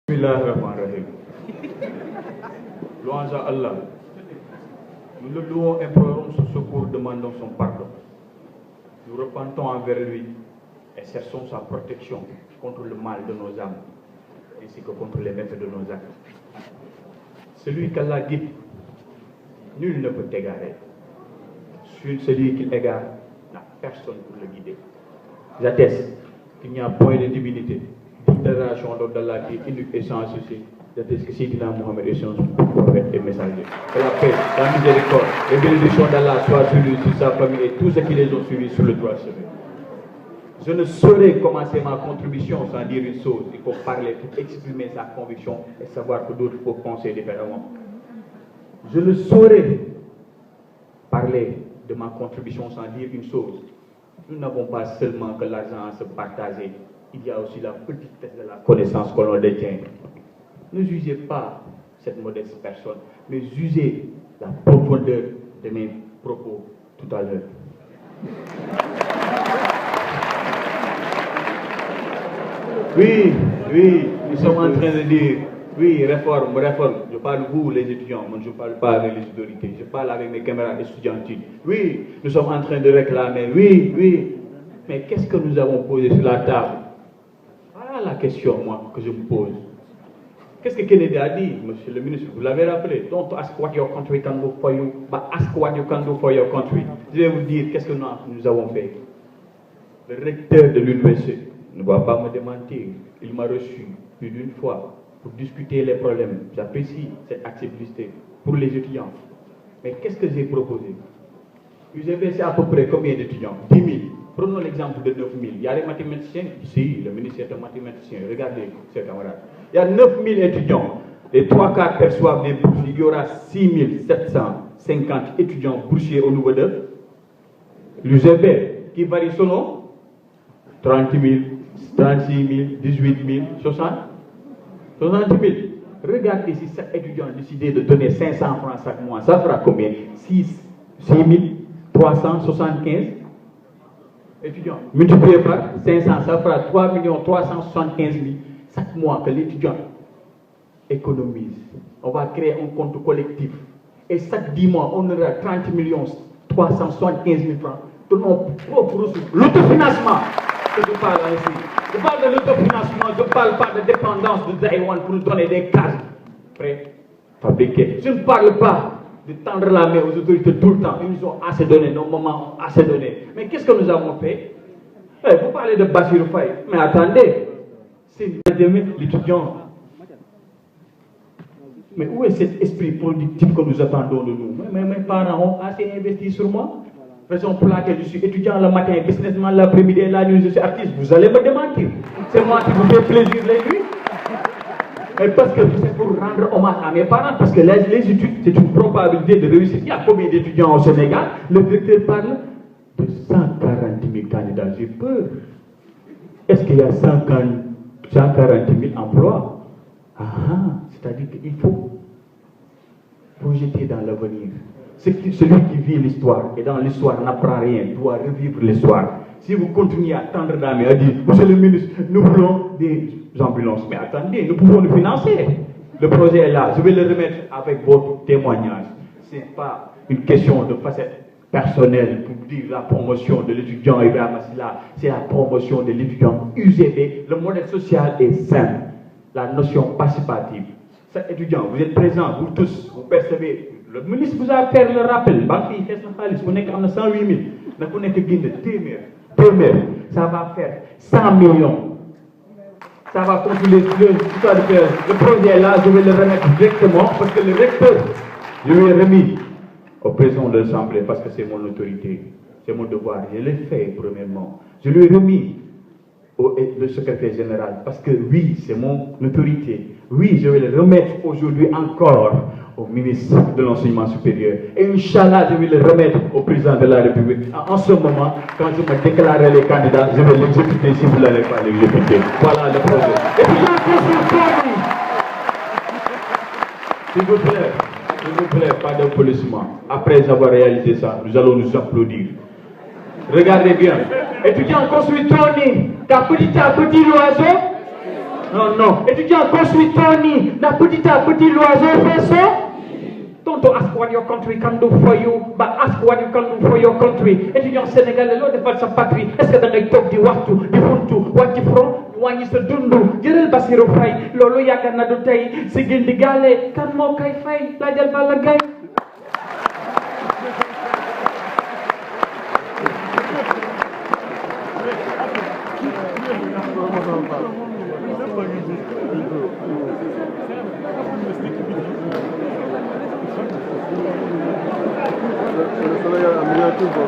Bismillahirrahmanirrahim. Louange à Allah. Nous le louons, implorons son secours, demandons son pardon. Nous repentons envers lui et cherchons sa protection contre le mal de nos âmes, ainsi que contre les méfaits de nos actes. Celui qu'Allah guide, nul ne peut égarer. Celui qu'il égare n'a personne pour le guider. J'atteste qu'il n'y a point de divinité, d'interaction d'Allah qui est unique et sans associé. J'atteste que Sidina Mohamed est son prophète et messager. Que la paix, la miséricorde, les bénédictions d'Allah soient sur lui, sur sa famille et tous ceux qui les ont suivis sur le droit chemin. Je ne saurais commencer ma contribution sans dire une chose. Il faut parler pour exprimer sa conviction et savoir que d'autres peuvent penser différemment. Je ne saurais parler de ma contribution sans dire une chose. Nous n'avons pas seulement que l'argent à se partager. Il y a aussi la petitesse de la connaissance que l'on détient. Ne jugez pas cette modeste personne, mais jugez la profondeur de mes propos tout à l'heure. Oui, nous sommes en train de dire, oui, réforme. Je parle vous, les étudiants, moi je ne parle pas avec les autorités, je parle avec mes camarades étudiantines. Oui, nous sommes en train de réclamer, oui. Mais qu'est-ce que nous avons posé sur la table? Voilà la question, moi, que je me pose. Qu'est-ce que Kennedy a dit, monsieur le ministre? Vous l'avez rappelé. Don't ask what your country can do for you, but ask what you can do for your country. Je vais vous dire, qu'est-ce que nous avons fait? Le recteur de l'université ne va pas me démentir. Il m'a reçu plus d'une fois pour discuter les problèmes. J'apprécie cette accessibilité pour les étudiants. Mais qu'est-ce que j'ai proposé? UGB, c'est à peu près combien d'étudiants? 10 000. Prenons l'exemple de 9 000. Il y a des mathématiciens ici, le ministre est un mathématicien. Regardez, ses camarades. Il y a 9 000 étudiants. Les 3 quarts perçoivent des bourses. Il y aura 6 750 étudiants boursiers au niveau de l'UGB, qui varie selon 30 000, 36 000, 18 000, 60 000. Regardez si chaque étudiant décidait de donner 500 francs chaque mois. Ça fera combien? 6 375 étudiants. Multiplié par 500, ça fera 3 375 000 chaque mois que l'étudiant économise. On va créer un compte collectif. Et chaque 10 mois, on aura 30 375 000 francs de nos propres ressources. L'autofinancement que je parle ici. Je parle de l'autofinancement, je ne parle pas de dépendance de Taïwan pour nous donner des cases préfabriquées. Je ne parle pas de tendre la main aux autorités tout le temps. Ils nous ont assez donné, nos moments ont assez donné. Mais qu'est-ce que nous avons fait? Vous parlez de Bassirou Faye. Mais attendez, c'est l'étudiant. Mais où est cet esprit productif que nous attendons de nous? Mes parents ont assez investi sur moi. Raison pour laquelle je suis étudiant le matin, businessman l'après-midi et la nuit, je suis artiste. Vous allez me démentir. C'est moi qui vous fais plaisir les nuits. Mais parce que c'est pour rendre hommage à mes parents, parce que les études, c'est une probabilité de réussite. Il y a combien d'étudiants au Sénégal? Le directeur parle de 140 000 candidats. J'ai peur. Est-ce qu'il y a 140 000 emplois? C'est-à-dire qu'il faut projeter dans l'avenir. Celui qui vit l'histoire et dans l'histoire n'apprend rien, doit revivre l'histoire. Si vous continuez à tendre la main, à dire, monsieur le ministre, nous voulons des ambulances. Mais attendez, nous pouvons le financer. Le projet est là. Je vais le remettre avec votre témoignage. Ce n'est pas une question de facette personnelle pour dire la promotion de l'étudiant Ibrahima Silla. C'est la promotion de l'étudiant UGB. Le modèle social est simple. La notion participative. Cet étudiant, vous êtes présents, vous tous, vous percevez. Le ministre vous a fait le rappel. Banque fait son xaalis, vous n'êtes qu'en 108 000. Vous n'êtes que téeméer. Ça va faire 100 millions. Ça va contrôler le projet est là, je vais le remettre directement parce que le recteur, je lui ai remis au président de l'Assemblée parce que c'est mon autorité, c'est mon devoir. Je l'ai fait premièrement. Je lui ai remis le secrétaire général parce que oui, c'est mon autorité. Oui, je vais le remettre aujourd'hui encore au ministre de l'Enseignement supérieur. Et Inch'Allah, je vais le remettre au président de la République. En ce moment, quand je me déclarerai les candidats, je vais l'exécuter si vous ne l'allez pas l'exécuter. Voilà le projet. Et puis, s'il vous plaît, pas d'applaudissements. Après avoir réalisé ça, nous allons nous applaudir. Regardez bien. Étudiants construisent Tony, car petit à petit l'oiseau Non, non. Étudiant, construis ton nid. Petit à petit, l'oiseau fait son. Don't ask what your country can do for you, but ask what you can do for your country. Étudiant sénégalais, loo defal sa patrie. Est-ce que da ngay toog di waxtu di funtu wàcc front wàññi sa dundu jëral Bassirou Faye loolu yaakaar na du tey si gindi gaale kan moo koy fay laajal Balla Gaye. Solo ya a miniatura,